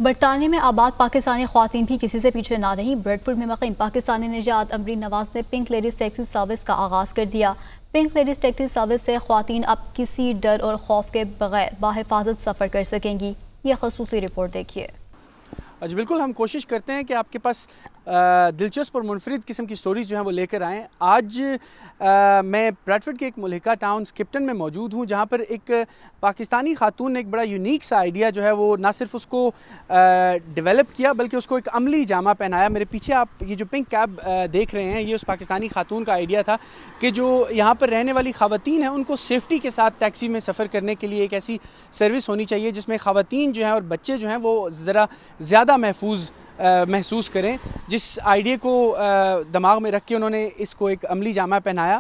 برطانیہ میں آباد پاکستانی خواتین بھی کسی سے پیچھے نہ رہیں۔ بریڈ فورڈ میں مقیم پاکستانی نژاد امرین نواز نے پنک لیڈیز ٹیکسی سروس کا آغاز کر دیا۔ پنک لیڈیز ٹیکسی سروس سے خواتین اب کسی ڈر اور خوف کے بغیر باحفاظت سفر کر سکیں گی۔ یہ خصوصی رپورٹ دیکھیے۔ جی بالکل، ہم کوشش کرتے ہیں کہ آپ کے پاس دلچسپ اور منفرد قسم کی سٹوریز جو ہیں وہ لے کر آئیں۔ آج میں بریڈ فورڈ کے ایک ملحقہ ٹاؤن سکپٹن میں موجود ہوں، جہاں پر ایک پاکستانی خاتون نے ایک بڑا یونیک سا آئیڈیا جو ہے وہ نہ صرف اس کو ڈیولپ کیا بلکہ اس کو ایک عملی جامہ پہنایا۔ میرے پیچھے آپ یہ جو پنک کیب دیکھ رہے ہیں، یہ اس پاکستانی خاتون کا آئیڈیا تھا کہ جو یہاں پر رہنے والی خواتین ہیں ان کو سیفٹی کے ساتھ ٹیکسی میں سفر کرنے کے لیے ایک ایسی سروس ہونی چاہیے جس میں خواتین جو ہیں اور بچے جو ہیں وہ ذرا زیادہ محسوس کریں۔ جس آئیڈیا کو دماغ میں رکھ کے انہوں نے اس کو ایک عملی جامہ پہنایا۔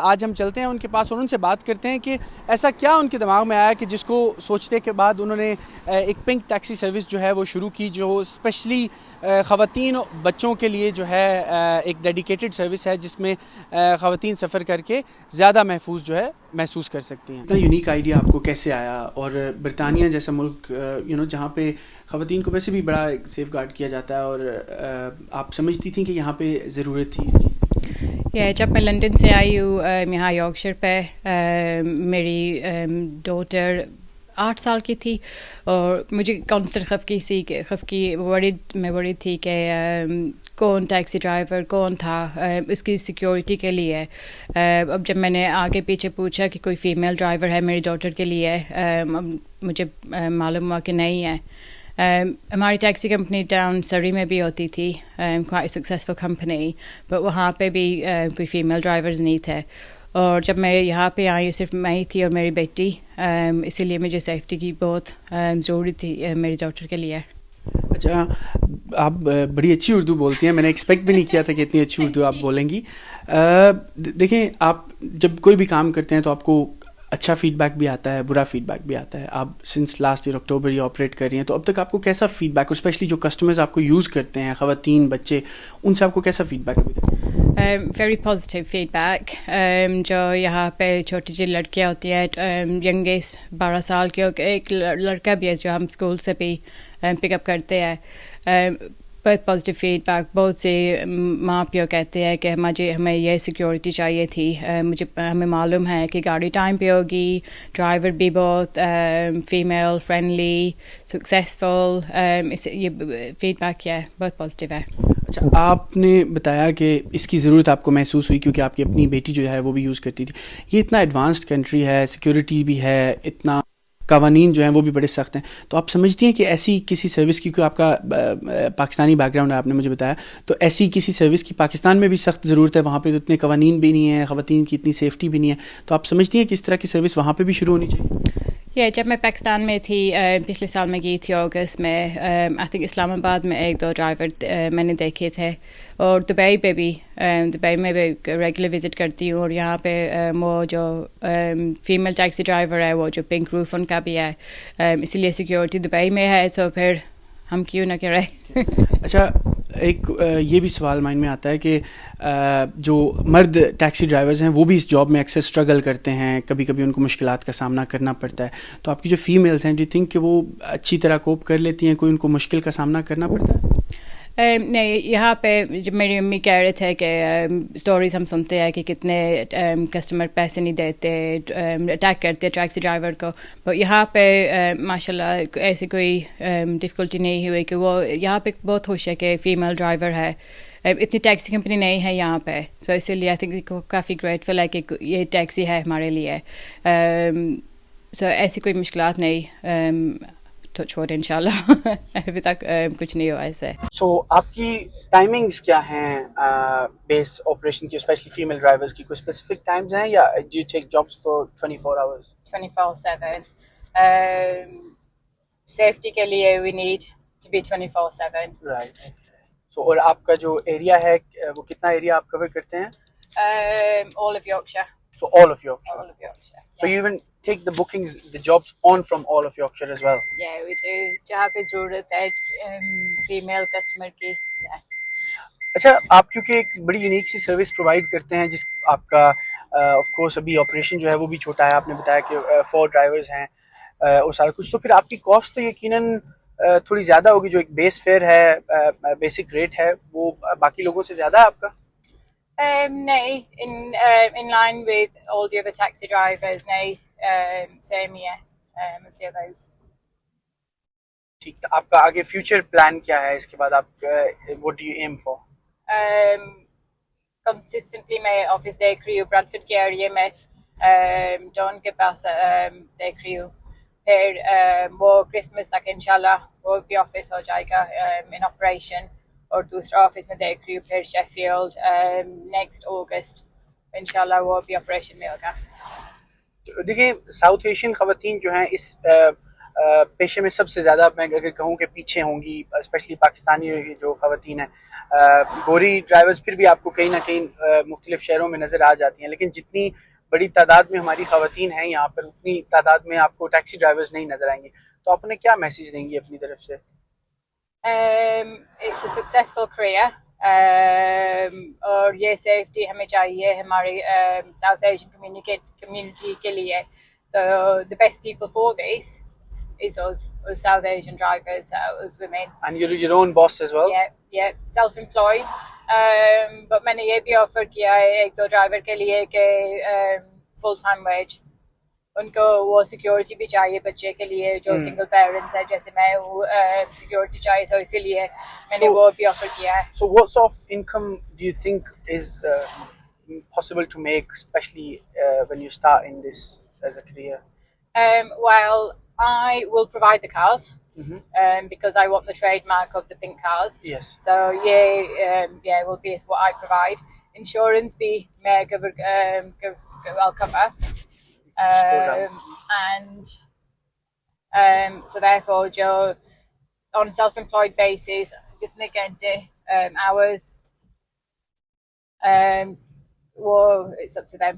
آج ہم چلتے ہیں ان کے پاس اور ان سے بات کرتے ہیں کہ ایسا کیا ان کے دماغ میں آیا کہ جس کو سوچتے کے بعد انہوں نے ایک پنک ٹیکسی سروس جو ہے وہ شروع کی، جو اسپیشلی خواتین بچوں کے لیے جو ہے ایک ڈیڈیکیٹڈ سروس ہے جس میں خواتین سفر کر کے زیادہ محفوظ جو ہے محسوس کر سکتی ہیں۔ اتنا یونیک آئیڈیا آپ کو کیسے آیا؟ اور برطانیہ جیسا ملک جہاں پہ خواتین کو ویسے بھی بڑا سیف گارڈ کیا جاتا ہے، اور آپ سمجھتی تھیں کہ یہاں پہ ضرورت تھی اس چیز کی؟ جب میں لنڈن سے آئی ہوں یہاں یارکشائر پہ، میری ڈاٹر 8 سال کی تھی اور مجھے کانسٹنٹ میں بڑی تھی کہ کون ٹیکسی ڈرائیور کون تھا اس کی سیکیورٹی کے لیے۔ اب جب میں نے آگے پیچھے پوچھا کہ کوئی فیمیل ڈرائیور ہے میری ڈاٹر کے لیے، مجھے معلوم ہوا کہ نہیں ہے۔ ہماری ٹیکسی کمپنی ٹاؤن سری میں بھی ہوتی تھی، quite سکسیزفل کمپنی، بٹ وہاں پہ بھی کوئی فیمیل ڈرائیورز نہیں تھے۔ اور جب میں یہاں پہ آئی صرف میں ہی تھی اور میری بیٹی، اسی لیے مجھے سیفٹی کی بہت ضروری تھی میری ڈاٹر کے لیے۔ اچھا، آپ بڑی اچھی اردو بولتی ہیں، میں نے ایکسپیکٹ بھی نہیں کیا تھا کہ اتنی اچھی اردو آپ بولیں گی۔ دیکھیں، آپ جب کوئی بھی کام کرتے ہیں تو آپ کو اچھا فیڈ بیک بھی آتا ہے، برا فیڈ بیک بھی آتا ہے۔ آپ سنس لاسٹ ایئر اکتوبر یہ آپریٹ کر رہی ہیں، تو اب تک آپ کو کیسا فیڈ بیک، اور اسپیشلی جو کسٹمرز آپ کو یوز کرتے ہیں، خواتین بچے، ان سے آپ کو کیسا فیڈ بیک ابھی تک؟ Very positive feedback. جو یہاں پہ چھوٹی سی لڑکیاں ہوتی ہیں، ینگیسٹ 12 سال کی، ایک لڑکا بھی ہے جو ہم اسکول سے بھی پک اپ کرتے ہیں، بہت پازیٹیو فیڈ بیک۔ بہت سے ماں پیو کہتے ہیں کہ ہمیں یہ سیکیورٹی چاہیے تھی، ہمیں معلوم ہے کہ گاڑی ٹائم پہ ہوگی، ڈرائیور بھی بہت فیمیل فرینڈلی، سکسیزفل، یہ فیڈ بیک ہے بہت پازیٹیو ہے۔ اچھا، آپ نے بتایا کہ اس کی ضرورت آپ کو محسوس ہوئی کیونکہ آپ کی اپنی بیٹی جو ہے وہ بھی یوز کرتی تھی۔ یہ اتنا ایڈوانسڈ کنٹری ہے، سیکیورٹی بھی ہے، اتنا قوانین جو ہیں وہ بھی بڑے سخت ہیں، تو آپ سمجھتی ہیں کہ ایسی کسی سروس کی، کوئی آپ کا پاکستانی بیک گراؤنڈ ہے آپ نے مجھے بتایا، تو ایسی کسی سروس کی پاکستان میں بھی سخت ضرورت ہے؟ وہاں پہ تو اتنے قوانین بھی نہیں ہیں، خواتین کی اتنی سیفٹی بھی نہیں ہے، تو آپ سمجھتی ہیں کہ اس طرح کی سروس وہاں پہ بھی شروع ہونی چاہیے؟ جب میں پاکستان میں تھی، پچھلے سال میں گئی تھی اگست میں، آئی تھنک اسلام آباد میں 1-2 ڈرائیور میں نے دیکھے تھے، اور دبئی پہ بھی، دبئی میں بھی ریگولر وزٹ کرتی ہوں، اور یہاں پہ وہ جو فیمیل ٹیکسی ڈرائیور ہے، وہ جو پنک روف ان کا بھی ہے، اسی لیے سیکیورٹی دبئی میں ہے، تو پھر ہم کیوں نہ کریں۔ اچھا، ایک یہ بھی سوال مائنڈ میں آتا ہے کہ جو مرد ٹیکسی ڈرائیورز ہیں وہ بھی اس جاب میں اکثر اسٹرگل کرتے ہیں، کبھی کبھی ان کو مشکلات کا سامنا کرنا پڑتا ہے، تو آپ کی جو فیمیلز ہیں، ڈو یو تھنک کہ وہ اچھی طرح کوپ کر لیتی ہیں؟ کوئی ان کو مشکل کا سامنا کرنا پڑتا ہے؟ نہیں، یہاں پہ جب میری امی کہہ رہے تھے کہ اسٹوریز ہم سنتے ہیں کہ کتنے کسٹمر پیسے نہیں دیتے، اٹیک کرتے ٹیکسی ڈرائیور کو، but یہاں پہ ماشاء اللہ ایسی کوئی ڈفیکلٹی نہیں ہوئی، کہ وہ یہاں پہ بہت خوش ہے کہ فیمیل ڈرائیور ہے۔ اتنی ٹیکسی کمپنی نہیں ہے یہاں پہ، سو اسی لیے آئی تھنک کافی گریٹفل ہے کہ یہ ٹیکسی ہے ہمارے لیے، سو ایسی کوئی مشکلات نہیں، ٹچ وڈ انشاءاللہ ابھی تک کچھ نہیں ہوا ایسے۔ سو آپ کی ٹائمنگز کیا ہیں بیس آپریشن کی، اسپیشلی فیمیل ڈرائیورز کی؟ کوئی اسپیسیفک ٹائمز ہیں یا do you take jobs for 24 hours؟ 24/7 safety کے لیے we need to be 24/7۔ Right. So اور آپ کا جو ایریا ہے وہ کتنا ایریا آپ کور کرتے ہیں؟ all of Yorkshire. So all of Yorkshire. All of Yorkshire. So you even take the bookings, the jobs on from all of Yorkshire as well? Yeah, we do. جہاں پہ ضرورت ہے فیمیل کسٹمر کی۔ اچھا، آپ کیونکہ ایک بڑی یونیک سی سروس پرووائڈ کرتے ہیں، جس آپ کا آف کورس ابھی آپریشن جو ہے وہ بھی چھوٹا ہے، آپ نے بتایا کہ 4 ڈرائیورز ہیں اور سارا کچھ، تو پھر آپ کی کاسٹ تو یقیناً تھوڑی زیادہ ہوگی, جو ایک بیس فیئر ہے, بیسک ریٹ ہے, وہ باقی لوگوں سے زیادہ ہے آپ کا؟ No, in line with all the other taxi drivers, no, same here as the others. ٹھیک, آپ کا آگے فیوچر پلان کیا ہے اس کے بعد, آپ what do you aim for? Consistently میں آفس دیکھ رہی ہوں براڈفورڈ کے ایریے میں, ڈون کے پاس دیکھ رہی ہوں, پھر وہ کرسمس تک انشاءاللہ وہ بھی آفس ہو جائے گا ان آپریشن, اور دوسرا آفس میں دیکھ رہی ہوں پھر شیفیلڈ نیکسٹ اگست انشاءاللہ وہ بھی آپریشن میں ہوگا. دیکھیں ساؤتھ ایشین خواتین جو ہیں اس پیشے میں سب سے زیادہ, میں اگر کہوں کہ پیچھے ہوں گی, اسپیشلی پاکستانی جو خواتین ہیں. گوری ڈرائیورز پھر بھی آپ کو کہیں نہ کہیں مختلف شہروں میں نظر آ جاتی ہیں, لیکن جتنی بڑی تعداد میں ہماری خواتین ہیں یہاں پر, اتنی تعداد میں آپ کو ٹیکسی ڈرائیورز نہیں نظر آئیں گے. تو آپ انہیں کیا میسیج دیں گی اپنی طرف سے؟ It's a successful career, اور یہ سیفٹی ہمیں چاہیے ہماری ساؤتھ ایشین کمیونٹی کے لیے. So the best people for this is us South Asian drivers, us women. And you're your own boss as well? Yeah, self-employed. But میں نے یہ بھی آفر کیا ہے ایک دو ڈرائیور کے لیے کہ فل ٹائم ویج, ان کو وہ سیکیورٹی بھی چاہیے بچے کے لیے جو سنگل پیرنٹس ہے, جیسے میں ہوں, سیکیورٹی چاہیے, سو اسی لیے میں نے وہ بھی آفر کیا ہے. So what sort of income do you think is possible to make, especially when you start in this as a career? Well, I will provide the cars, because I want the trademark of the pink cars. Yes. So yeah, will be what I provide. Insurance be I'll cover. And so therefore jo on self-employed basis jitne ghante hours, well, it's up to them.